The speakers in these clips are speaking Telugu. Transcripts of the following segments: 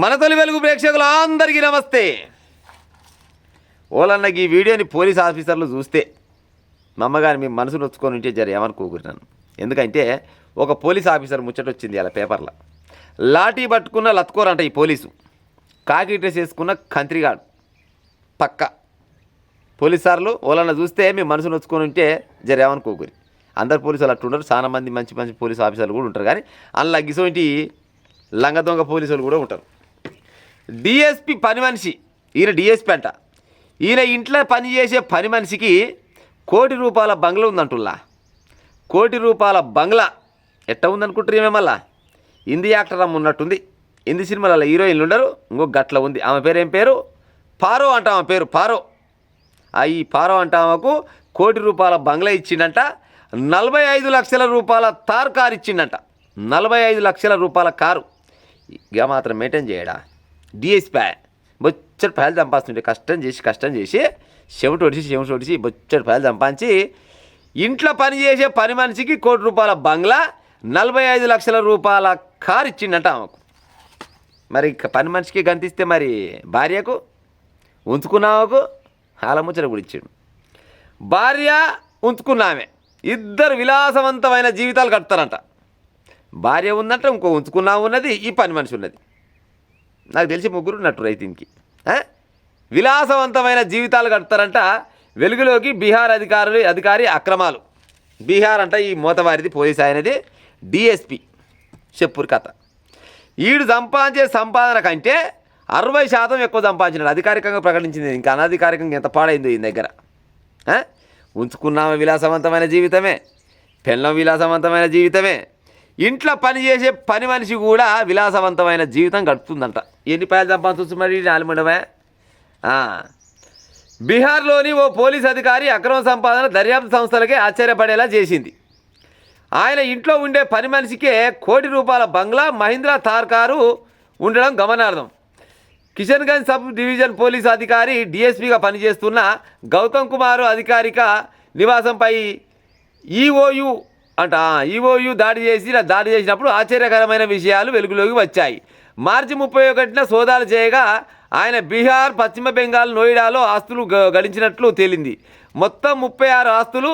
మన తొలి వెలుగు ప్రేక్షకులు అందరికీ నమస్తే. ఓలన్నకి ఈ వీడియోని పోలీస్ ఆఫీసర్లు చూస్తే మా అమ్మగారు మీ మనసు నొచ్చుకొని ఉంటే జర ఏమనుకోకున్నాను. ఎందుకంటే ఒక పోలీస్ ఆఫీసర్ ముచ్చట వచ్చింది అలా పేపర్లో. లాఠీ పట్టుకున్న లత్కోరంట ఈ పోలీసు, కాకి డ్రెస్ వేసుకున్న కంత్రిగాడు పక్క పోలీస్ సార్లు ఓలన్న చూస్తే మీ మనసు నొచ్చుకొని ఉంటే జర ఏమనుకోకూరి. అందరు పోలీసులు అట్టు ఉండరు, చాలా మంది మంచి మంచి పోలీస్ ఆఫీసర్లు కూడా ఉంటారు. కానీ అందులో గిసోంటి లంగ దొంగ పోలీసులు కూడా ఉంటారు. డిఎస్పి పని మనిషి, ఈయన డిఎస్పి అంట. ఈయన ఇంట్లో పనిచేసే పని మనిషికి ₹1 కోటి బంగ్లా ఉందంటుల్లా. ₹1 కోటి బంగ్లా ఎట్ట ఉందనుకుంటారు? ఏమే మళ్ళా హిందీ యాక్టర్ అమ్మ ఉన్నట్టుంది. హిందీ సినిమాలలో హీరోయిన్లు ఉండరు, ఇంకొక గట్ల ఉంది. ఆమె పేరు ఏం పేరు? పారో అంట. ఆమె పేరు పారో. ఈ పారో అంట ఆమెకు ₹1 కోటి బంగ్లా ఇచ్చిండంట. 45 లక్షల రూపాయల తార్ కారు ఇచ్చిండంట. 45 లక్షల రూపాయల కారు. ఇక మాత్రం మెయింటైన్ చేయడా డిఎస్పీ? బొచ్చటి పైలు సంపాదిస్తుంటే కష్టం చేసి చెవిటి ఒడిచి బొచ్చటి పైలు సంపాదించి ఇంట్లో పనిచేసే పని మనిషికి ₹1 కోటి బంగ్లా, 45 లక్షల రూపాయల కారు ఇచ్చిండట ఆమెకు. మరి పని మనిషికి గంతిస్తే మరి భార్యకు ఉంచుకున్నామకు ఆలముచ్చట కూడా ఇచ్చాడు. భార్య ఉంచుకున్నామే, ఇద్దరు విలాసవంతమైన జీవితాలు గడుపుతారంట. భార్య ఉన్నట్టు ఇంకో ఉంచుకున్నా ఉన్నది, ఈ పని మనిషి ఉన్నది. నాకు తెలిసి ముగ్గురు ఉన్నట్టు రైతుకి విలాసవంతమైన జీవితాలు గడుపుతారంట. వెలుగులోకి బీహార్ అధికారి అక్రమాలు. బీహార్ అంట ఈ మోతవారిది పోలీస్ ఆయనది డిఎస్పి చెప్పూరు కథ. ఈడు సంపాదించే సంపాదన కంటే 60% ఎక్కువ సంపాదించినాడు. అధికారికంగా ప్రకటించింది, ఇంకా అనధికారికంగా ఎంత పాడైందో ఈయన దగ్గర. ఉంచుకున్నామ విలాసవంతమైన జీవితమే, పెళ్ళం విలాసవంతమైన జీవితమే, ఇంట్లో పనిచేసే పని మనిషి కూడా విలాసవంతమైన జీవితం గడుపుతుందంట. ఎన్ని పైలు సంపాదించు మరి నాలుగుండవే. బీహార్లోని ఓ పోలీస్ అధికారి అక్రమ సంపాదన దర్యాప్తు సంస్థలకే ఆశ్చర్యపడేలా చేసింది. ఆయన ఇంట్లో ఉండే పని మనిషికే ₹1 కోటి బంగ్లా, మహీంద్రా థార్ కారు ఉండడం గమనార్థం. కిషన్గంజ్ సబ్ డివిజన్ పోలీస్ అధికారి డిఎస్పీగా పనిచేస్తున్న గౌతమ్ కుమార్ అధికారిక నివాసంపై ఈఓయు దాడి చేసినప్పుడు ఆశ్చర్యకరమైన విషయాలు వెలుగులోకి వచ్చాయి. మార్చి 31న సోదాలు చేయగా ఆయన బీహార్, పశ్చిమ బెంగాల్, నోయిడాలో ఆస్తులు గడించినట్లు తేలింది. మొత్తం 36 ఆస్తులు,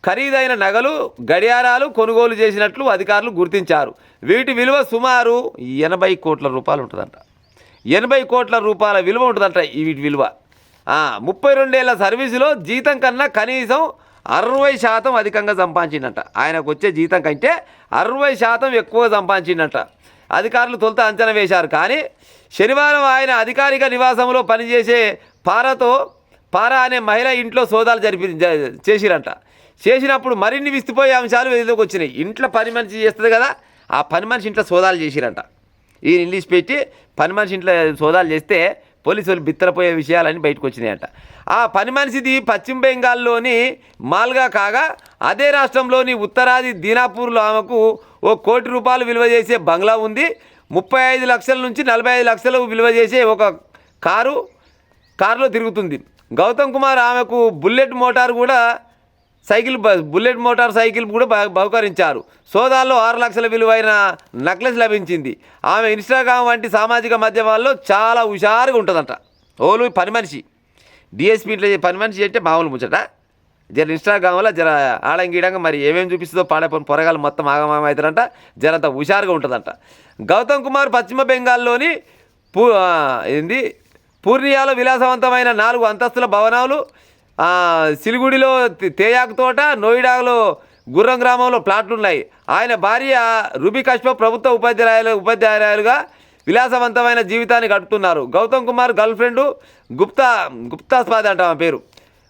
ఖరీదైన నగలు, గడియారాలు కొనుగోలు చేసినట్లు అధికారులు గుర్తించారు. వీటి విలువ సుమారు ₹80 కోట్ల ఉంటుందంట. ₹80 కోట్ల విలువ ఉంటుందంట వీటి విలువ. 32 ఏళ్ల సర్వీసులో జీతం కన్నా కనీసం 60% అధికంగా సంపాదించిందంట. ఆయనకు వచ్చే జీతం కంటే 60% ఎక్కువ సంపాదించిందంట. అధికారులు తొలుత అంచనా వేశారు. కానీ శనివారం ఆయన అధికారిక నివాసంలో పనిచేసే పారా అనే మహిళ ఇంట్లో సోదాలు చేసిరంట. చేసినప్పుడు మరిన్ని విస్తుపోయే అంశాలు వెలుగులోకి వచ్చినాయి. ఇంట్లో పని మనిషి చేస్తుంది కదా, ఆ పని మనిషి ఇంట్లో సోదాలు చేసిరంట. ఈయన ఇంగ్లీష్ పెట్టి పని మనిషి ఇంట్లో సోదాలు చేస్తే పోలీసులు బిత్తరపోయే విషయాలని బయటకు వచ్చినాయంట. ఆ పని మనిషిది పశ్చిమ బెంగాల్లోని మాల్గా కాగా, అదే రాష్ట్రంలోని ఉత్తరాది దీనాపూర్లో ఆమెకు ₹1 కోటి విలువ చేసే బంగ్లా ఉంది. 35 లక్షల నుంచి 45 లక్షలు విలువ చేసే ఒక కారులో తిరుగుతుంది. గౌతమ్ కుమార్ ఆమెకు బుల్లెట్ మోటార్ సైకిల్ కూడా బహుకరించారు. సోదాల్లో 6 లక్షల విలువైన నెక్లెస్ లభించింది. ఆమె ఇన్స్టాగ్రామ్ వంటి సామాజిక మాధ్యమాల్లో చాలా హుషారుగా ఉంటుందంట. ఓలు పని మనిషి డిఎస్పీ ఇంట్లో పని మనిషి అంటే మామూలు ముచ్చట. జర ఇన్స్టాగ్రామ్లో జర ఆడంగీడంగా మరి ఏమేమి చూపిస్తుందో పాడైపోయిన పొరగాలు మొత్తం ఆగమాగం అవుతారంట. జరంత హుషారుగా ఉంటుందంట. గౌతమ్ కుమార్ పశ్చిమ బెంగాల్లోని పూర్ణియాలో విలాసవంతమైన 4 అంతస్తుల భవనాలు, సిలిగుడిలో తేయాకు తోట, నోయిడాలో గుర్రం గ్రామంలో ప్లాట్లు ఉన్నాయి. ఆయన భార్య రూబీ కశ్యప్ ప్రభుత్వ ఉపాధ్యాయులుగా విలాసవంతమైన జీవితాన్ని గడుపుతున్నారు. గౌతమ్ కుమార్ గర్ల్ ఫ్రెండ్ గుప్తాస్వాది అంట ఆమె పేరు.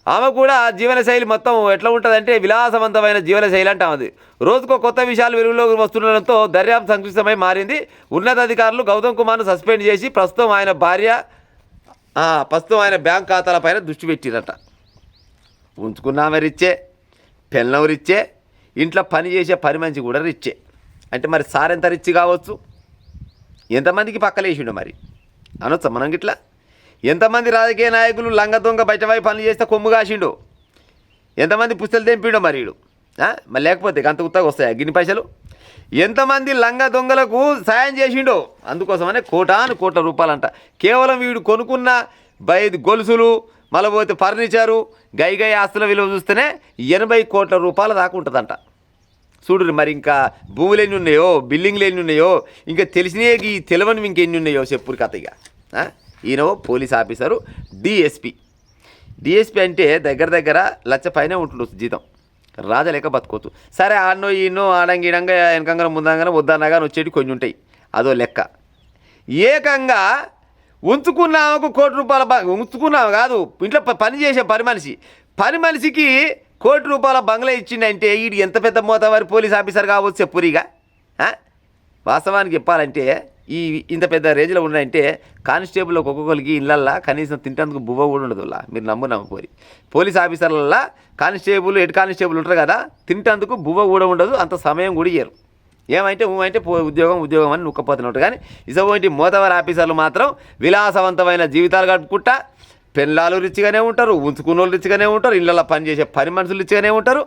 ఆమె కూడా జీవనశైలి మొత్తం ఎట్లా ఉంటుందంటే విలాసవంతమైన జీవనశైలి అంటే ఆమెది. రోజుకో కొత్త విషయాలు వెలుగులోకి వస్తుండడంతో దర్యాప్తు సంక్లిష్టమై మారింది. ఉన్నతాధికారులు గౌతమ్ కుమార్ను సస్పెండ్ చేసి ప్రస్తుతం ఆయన బ్యాంక్ ఖాతాలపైన దృష్టి పెట్టిరట. ఉంచుకున్నామే రిచ్చే, పెళ్ళం రిచ్చే, ఇంట్లో పని చేసే పని మనిషి కూడా రిచ్చే. అంటే మరి సార్ ఎంత రిచ్ కావచ్చు? ఎంతమందికి పక్కలేసిండు మరి అనొచ్చా మనం గిట్లా? ఎంతమంది రాజకీయ నాయకులు లంగ దొంగ బయటవై పనులు చేస్తే కొమ్ము కాసిండు? ఎంతమంది పుస్తలు తెంపిండో మరి వీడు? మరి లేకపోతే అంత ఉత్తగా వస్తాయా గిన్ని పైసలు? ఎంతమంది లంగ దొంగలకు సాయం చేసిండో అందుకోసమనే కోట్ల రూపాయలంట. కేవలం వీడు కొనుక్కున్న గొలుసులు మళ్ళీ పోతే ఫర్నిచరు గై ఆస్తుల విలువ చూస్తేనే 80 కోట్ల రూపాయలు దాకా ఉంటుందంట. చూడు మరి ఇంకా భూములు ఎన్ని ఉన్నాయో, బిల్డింగ్లు ఎన్ని ఉన్నాయో, ఇంకా తెలిసినే ఈ తెలవని ఇంకెన్ని ఉన్నాయో చెప్పురు కథ. ఇక ఈయన పోలీస్ ఆఫీసరు డిఎస్పి అంటే దగ్గర 1 లక్ష పైనే ఉంటుండొచ్చు జీతం. రాజలేక బతుకోవచ్చు. సరే ఆడనో ఈయనో ఆడంగిడంగా వెనకంగా ముందంగా వద్దన్నగా వచ్చేటి కొన్ని ఉంటాయి, అదో లెక్క. ఏకంగా ఉంచుకున్నామకు ₹1 ఉంచుకున్నాము కాదు, ఇంట్లో పని చేసే పని మనిషికి ₹1 బంగ్లా ఇచ్చిండంటే వీడు ఎంత పెద్ద మోతావారి పోలీస్ ఆఫీసర్ కావచ్చు చెప్పురిగా. వాస్తవానికి చెప్పాలంటే ఇంత పెద్ద రేంజ్లో ఉన్నాయంటే కానిస్టేబుల్ ఒక్కొక్కరికి ఇళ్ళల్లో కనీసం తింటేందుకు బువ్వ కూడా ఉండదు. మీరు నమ్మపోరి పోలీస్ ఆఫీసర్లల్లో కానిస్టేబుల్ హెడ్ కానిస్టేబుల్ ఉంటారు కదా, తింటేందుకు బువ్వ కూడా ఉండదు, అంత సమయం కూడా ఇయ్యరు. ఏమంటే ఉద్యోగం అని నొక్కపోతున్నట్టు. కానీ ఇటువంటి మోతవారి ఆఫీసర్లు మాత్రం విలాసవంతమైన జీవితాలు గడుపుకుంటా పెళ్ళాలు రిచ్గానే ఉంటారు, ఉంచుకున్న వాళ్ళు రిచ్గానే ఉంటారు, ఇళ్ళల్లో పనిచేసే పని మనుషులు రిచ్గానే ఉంటారు.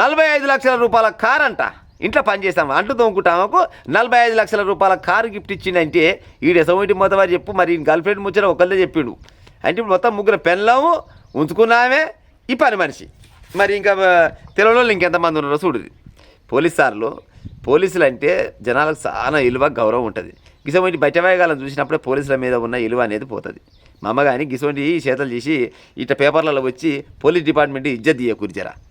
45 లక్షల రూపాయల కారు అంట. ఇంట్లో పనిచేస్తాము అంటూ తోముకుంటామకు 45 లక్షల రూపాయల కారు గిఫ్ట్ ఇచ్చిందంటే ఈడు ఎసోటి మొదవారు చెప్పు. మరి గర్ల్ ఫ్రెండ్ ముచ్చట ఒకళ్ళే చెప్పిండు అంటే ఇప్పుడు మొత్తం 3 పెళ్ళాము ఉంచుకున్నామే ఈ పని మనిషి. మరి ఇంకా తెలియని వాళ్ళు ఇంకెంతమంది ఉన్నారో చూడుది. పోలీసులు అంటే జనాలకు చాలా విలువ గౌరవం ఉంటుంది. గిసోటి బయటవేగాలను చూసినప్పుడే పోలీసుల మీద ఉన్న విలువ అనేది పోతుంది. మా అమ్మ కానీ గిసోటి చేతలు చేసి ఇట్లా పేపర్లలో వచ్చి పోలీస్ డిపార్ట్మెంట్ ఇజ్జత్ తీయకూర్చరా.